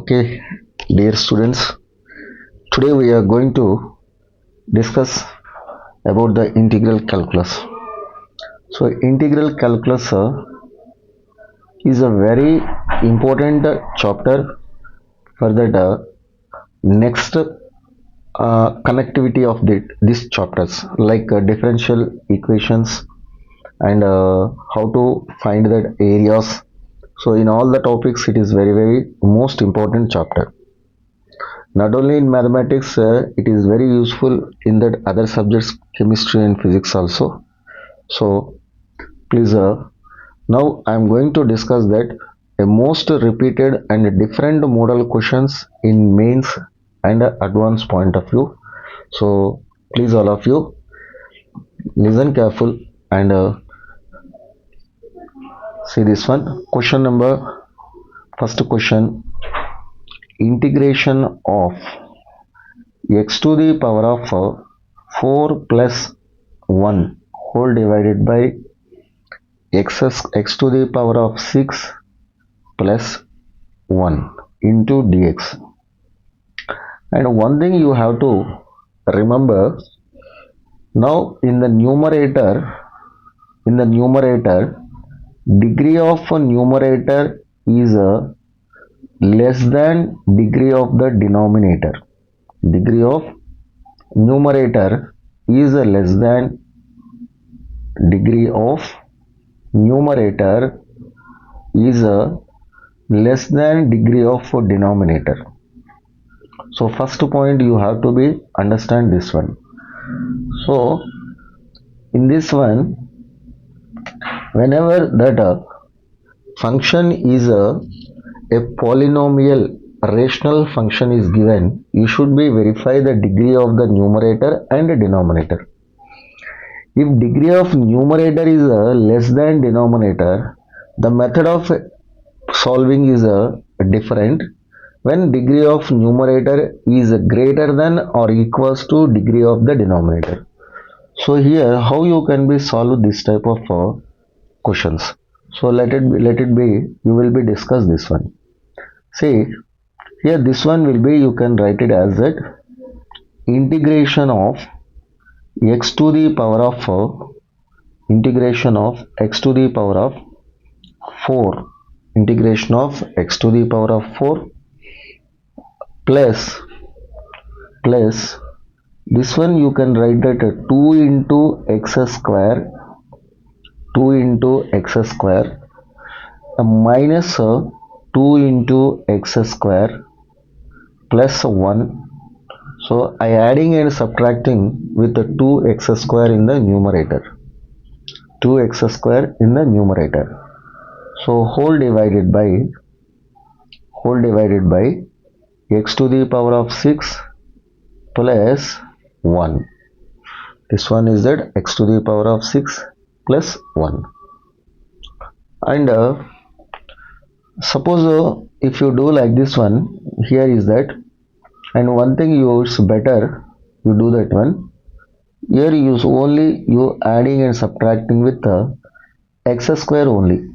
Okay, dear students, today we are going to discuss about the integral calculus. So, integral calculus is a very important chapter for that next connectivity of these chapters like differential equations and how to find that areas. So, in all the topics, it is very most important chapter. Not only in mathematics, it is very useful in that other subjects, chemistry and physics also. So please, now I am going to discuss that a most repeated and different model questions in mains and advanced point of view. So please, all of you, listen careful and see this one. Question number, first question: integration of x to the power of 4 plus 1 whole divided by x to the power of 6 plus 1 into dx. And one thing you have to remember, now in the numerator, degree of a numerator is less than degree of the denominator. Degree of numerator is less than degree of numerator is less than degree of denominator. So first point you have to be understand this one. So in this one, whenever that function is a polynomial rational function is given, you should be verify the degree of the numerator and denominator. If degree of numerator is less than denominator, the method of solving is different. When degree of numerator is greater than or equals to degree of the denominator. So here how you can be solve this type of questions. So let it be you will be discuss this one. See here this one will be, you can write it as that integration of x to the power of integration of x to the power of 4, integration of x to the power of 4 plus this one you can write that 2 into x square minus 2 into x square plus 1. So I adding and subtracting with the 2x square in the numerator. 2x square in the numerator. So whole divided by x to the power of 6 plus 1. This one is that x to the power of 6 plus 1. And suppose if you do like this one, here is that, and one thing you it's better you do that one. Here use only you adding and subtracting with x square only.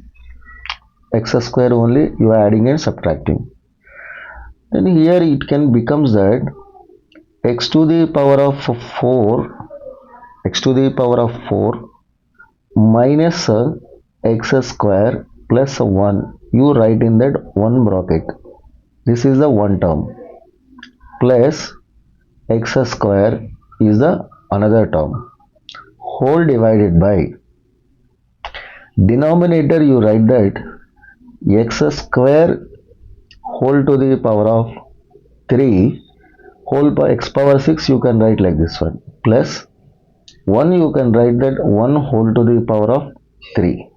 X square only you are adding and subtracting. Then here it can becomes that x to the power of 4 minus x square plus 1, you write in that one bracket. This is the one term plus x square is the another term, whole divided by denominator you write that x square whole to the power of 3 whole by x power 6 you can write like this one plus 1 you can write that 1 whole to the power of 3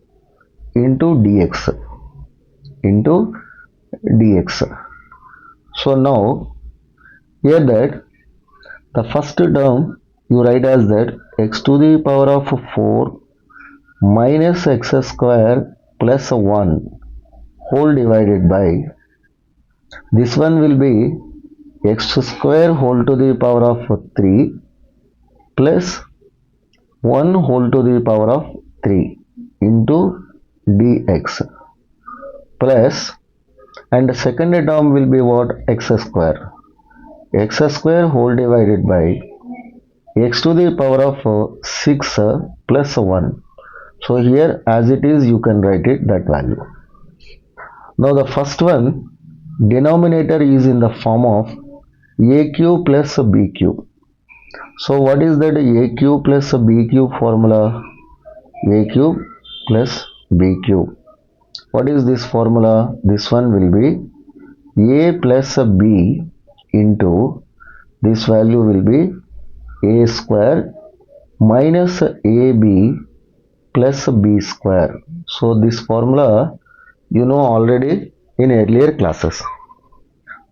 into dx. So now here that the first term you write as that x to the power of 4 minus x square plus 1 whole divided by this one will be x square whole to the power of 3 plus 1 whole to the power of 3 into dx plus and the second term will be what? X square. X square whole divided by x to the power of 6 plus 1. So here as it is you can write it that value. Now the first one, denominator is in the form of a cube plus b cube. So what is that a cube plus b cube formula? A cube plus b cube. What is this formula? This one will be a plus b into this value will be a square minus ab plus b square. So this formula you know already in earlier classes.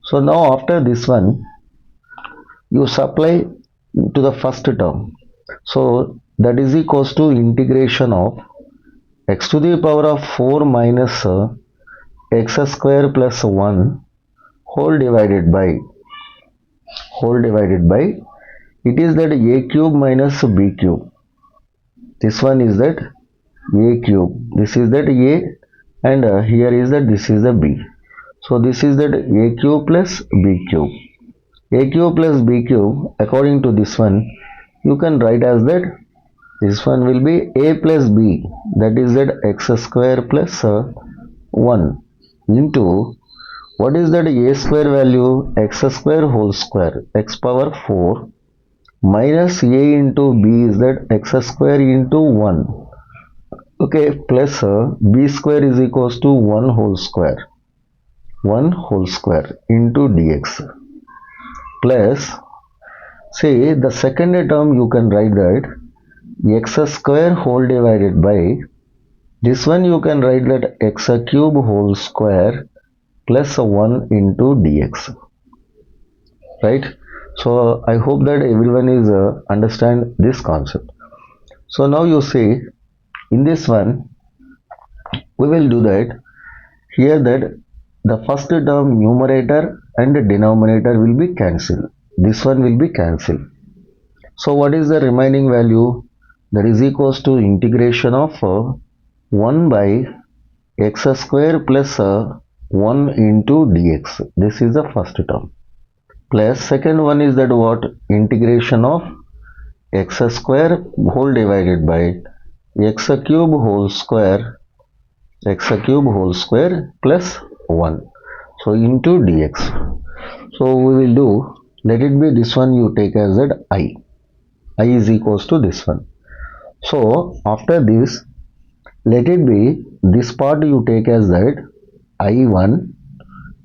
So now after this one you supply to the first term. So that is equals to integration of x to the power of 4 minus x square plus 1 whole divided by it is that a cube minus b cube. This one is that a cube. This is that a and here is that this is the b. So this is that a cube plus b cube. A cube plus b cube according to this one you can write as that this one will be a plus b, that is that x square plus 1 into what is that a square value? X square whole square, x power 4 minus a into b is that x square into 1. Okay, plus b square is equals to 1 whole square into dx plus, say the second term you can write that x square whole divided by this one you can write that x cube whole square plus 1 into dx, right? So I hope that everyone is understand this concept. So now you see in this one we will do that here that the first term numerator and denominator will be cancelled. This one will be cancelled. So what is the remaining value? That is equals to integration of 1 by x square plus 1 into dx. This is the first term. Plus second one is that what? Integration of x square whole divided by x cube whole square plus 1. So into dx. So we will do, let it be this one you take as that I is equals to this one. So after this let it be this part you take as that I1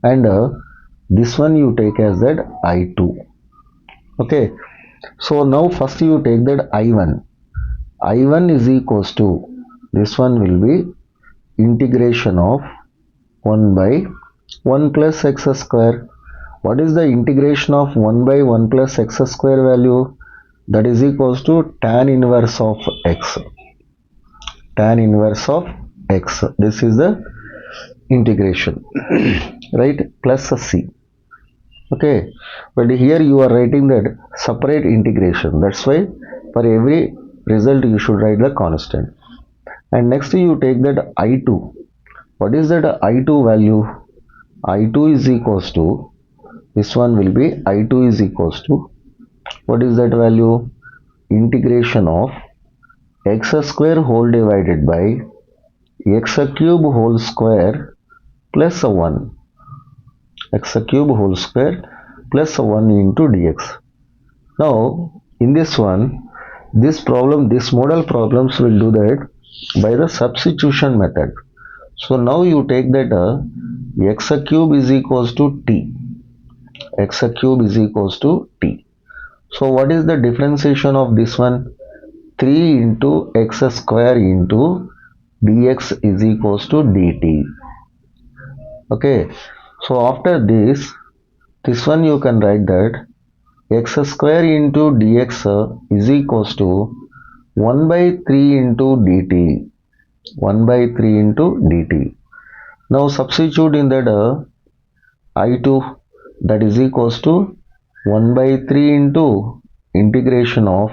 and this one you take as that I2. Okay, so now first you take that I1 is equals to this one will be integration of 1 by 1 plus x square. What is the integration of 1 by 1 plus x square value? That is equals to tan inverse of x. This is the integration right, plus c. Okay, but here you are writing that separate integration, that's why for every result you should write the constant. And next you take that I2. What is that I2 value? I2 is equals to, this one will be I2 is equals to, what is that value? Integration of x square whole divided by x cube whole square plus 1. X cube whole square plus 1 into dx. Now in this one, this model problems will do that by the substitution method. So now you take that x cube is equals to t. So what is the differentiation of this one? 3 into x square into dx is equals to dt. Okay, so after this one you can write that x square into dx is equals to 1 by 3 into dt. Now substitute in that I2, that is equals to 1 by 3 into integration of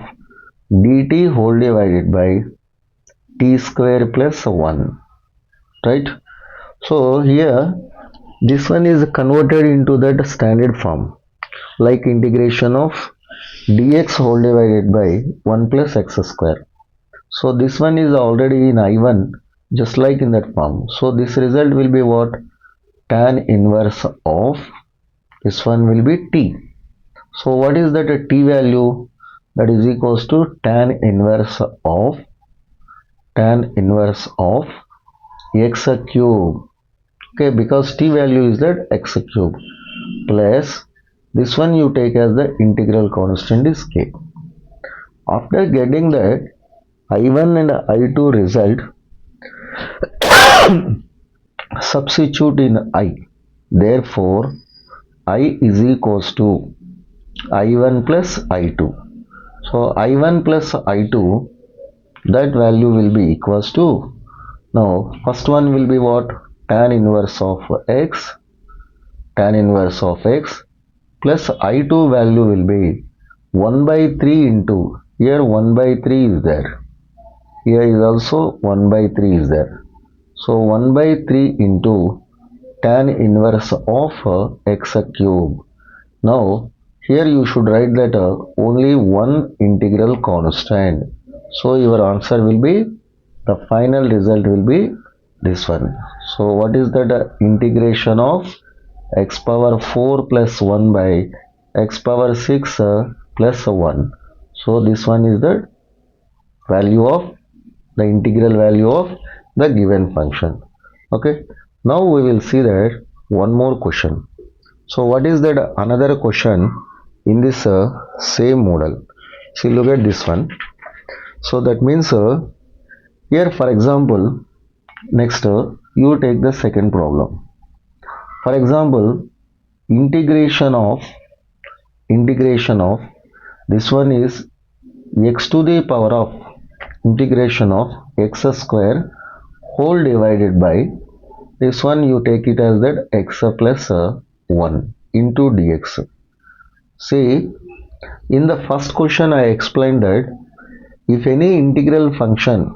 dt whole divided by t square plus 1, right? So here This one is converted into that standard form, like integration of dx whole divided by 1 plus x square. So this one is already in I1, just like in that form. So this result will be what? Tan inverse of this one will be t. So what is that t value? That is equals to tan inverse of x cube. Okay, because t value is that x cube plus this one you take as the integral constant is k. After getting that I1 and I2 result, substitute in I. Therefore, I is equals to I1 plus I2. So I1 plus I2, that value will be equals to, now first one will be what? Tan inverse of x, tan inverse of x plus I2 value will be 1 by 3 into, here 1 by 3 is there, here is also 1 by 3 is there. So 1 by 3 into tan inverse of x cube. Now here you should write that only one integral constant. So your answer will be, the final result will be this one. So what is that integration of x power 4 plus 1 by x power 6 plus 1. So this one is the value of the integral value of the given function. Okay, now we will see that one more question. So what is that another question in this same model? See, look at this one. So that means here for example, next you take the second problem. For example, integration of this one is x to the power of integration of x square whole divided by this one, you take it as that x plus 1 into dx. See, in the first question I explained that if any integral function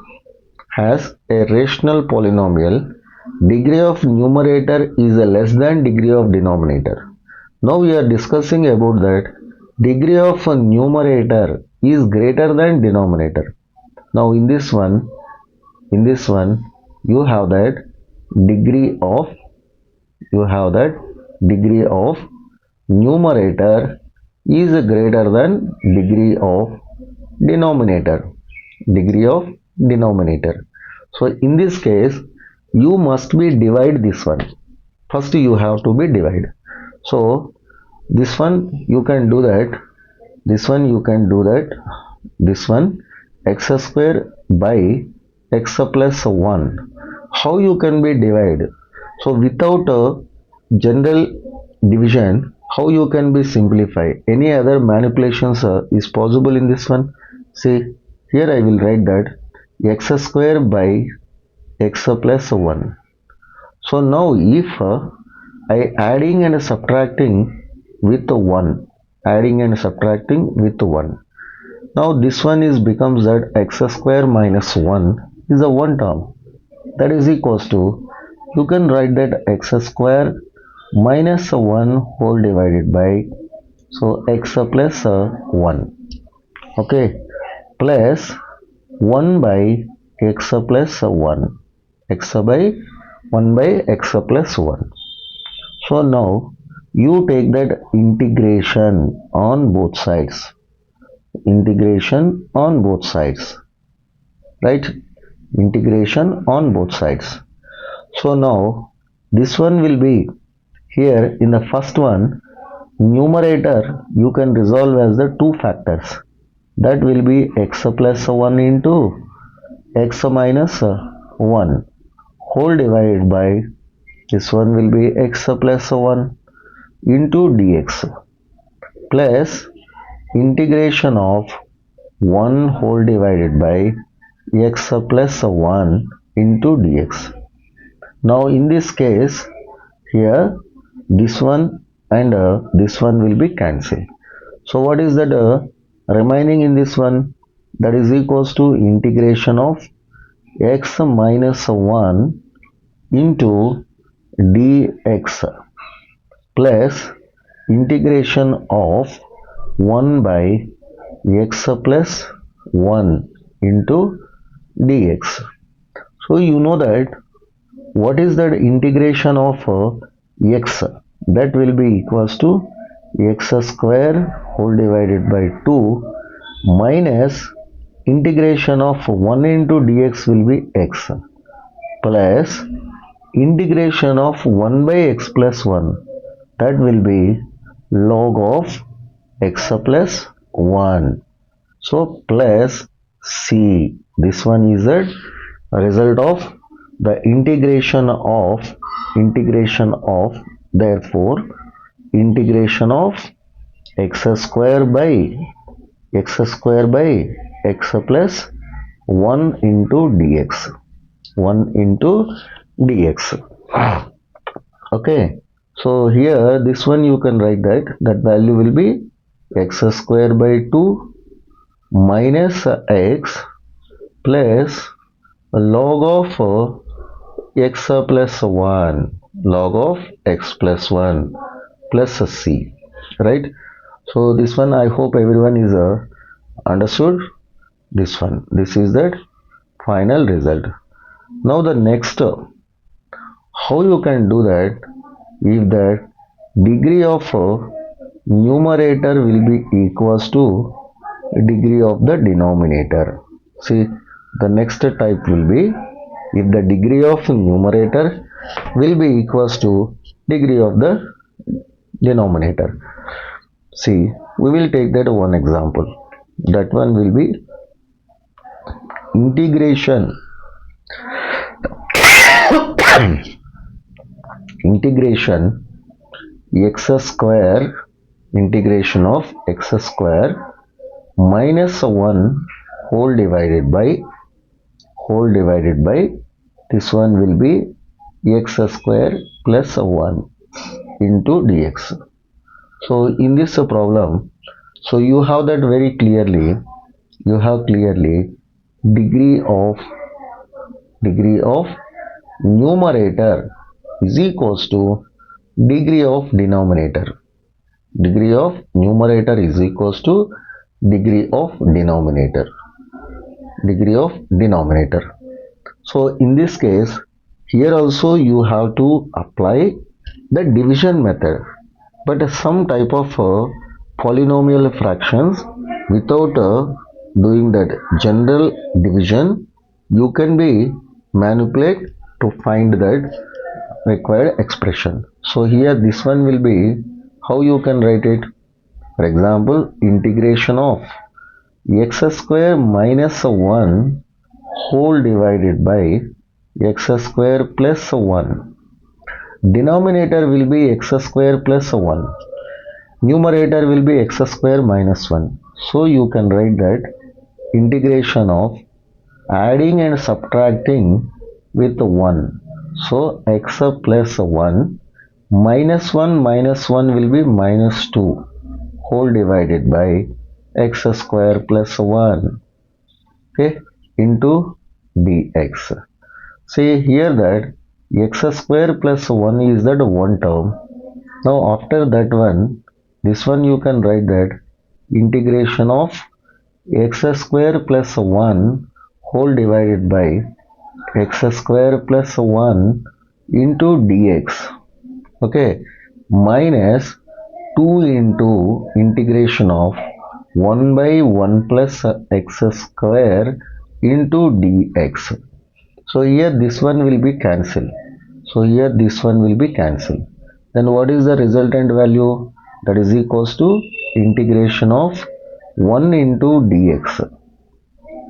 has a rational polynomial, degree of numerator is less than degree of denominator. Now we are discussing about that degree of numerator is greater than denominator. Now in this one you have that degree of numerator is greater than denominator degree of denominator. So in this case you must be divide this one. First you have to be divide. So this one you can do that, this one x square by x plus 1. How you can be divide? So without a general division, how you can be simplify? Any other manipulations is possible in this one? See, here I will write that x square by x plus 1. So now if I adding and subtracting with 1, now this one is becomes that x square minus 1 is a one term, that is equals to, you can write that x square minus 1 whole divided by, so x plus 1, okay, plus 1 by x plus 1, x by 1 by x plus 1. So now you take that integration on both sides, right? Integration on both sides. So now this one will be, here in the first one, numerator you can resolve as the two factors, that will be x plus 1 into x minus 1 whole divided by, this one will be x plus 1 into dx plus integration of 1 whole divided by x plus 1 into dx. Now in this case, here this one and this one will be cancelled. So what is that remaining in this one? That is equals to integration of x minus 1 into dx plus integration of 1 by x plus 1 into dx. So you know that what is that integration of x? That will be equals to x square whole divided by 2 minus integration of 1 into dx will be x plus integration of 1 by x plus 1, that will be log of x plus 1. So plus c, this one is a result of the integration of therefore integration of x square by x plus 1 into dx, 1 into dx. Okay, so here this one you can write that value will be x square by 2 minus x plus log of x plus 1, log of x plus 1 plus c, right? So this one I hope everyone is understood this one. This is the final result. Now the next, how you can do that if the degree of numerator will be equals to degree of the denominator. See, the next type will be if the degree of numerator will be equals to degree of the denominator. See, we will take that one example. That one will be integration integration x square, integration of x square minus 1 whole divided by this one will be x square plus 1 into dx. So in this problem, so you have that very clearly, you have clearly degree of numerator is equals to degree of denominator. Degree of numerator is equals to degree of denominator. Degree of denominator. So in this case, here also you have to apply the division method, but some type of polynomial fractions without doing that general division, you can be manipulate to find that required expression. So here this one will be how you can write it. For example, integration of x square minus 1 whole divided by x square plus 1. Denominator will be x square plus 1. Numerator will be x square minus 1. So you can write that integration of adding and subtracting with 1. So x plus 1 minus 1 will be minus 2 whole divided by x square plus 1, okay, into dx. See here that x square plus 1 is that one term. Now after that one, this one you can write that integration of x square plus 1 whole divided by x square plus 1 into dx, okay, minus 2 into integration of 1 by 1 plus x square into dx. So here this one will be cancelled. So here this one will be cancelled. Then what is the resultant value? That is equals to integration of 1 into dx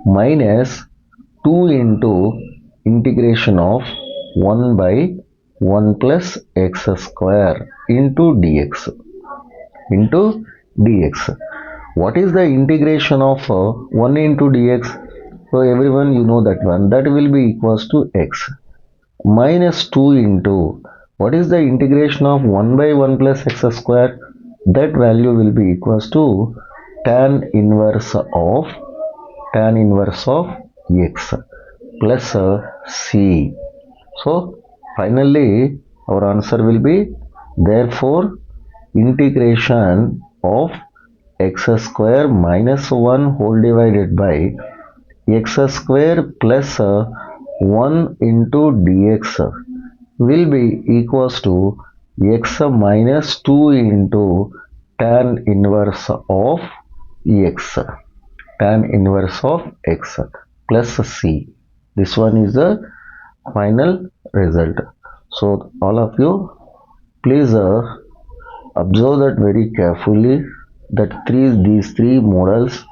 minus 2 into integration of 1 by 1 plus x square into dx. What is the integration of 1 into dx? So everyone you know that one, that will be equals to x minus 2 into what is the integration of 1 by 1 plus x square? That value will be equals to tan inverse of x plus c. So finally Our answer will be, therefore, integration of x square minus 1 whole divided by x square plus 1 into dx will be equals to x minus 2 into tan inverse of x, tan inverse of x plus c. This one is the final result. So all of you, please observe that very carefully, that these three models.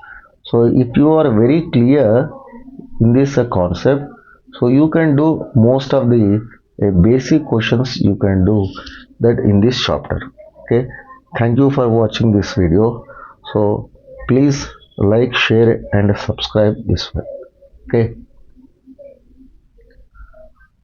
So if you are very clear in this concept, so you can do most of the basic questions you can do that in this chapter. Okay, thank you for watching this video. So please like, share and subscribe this one. Okay.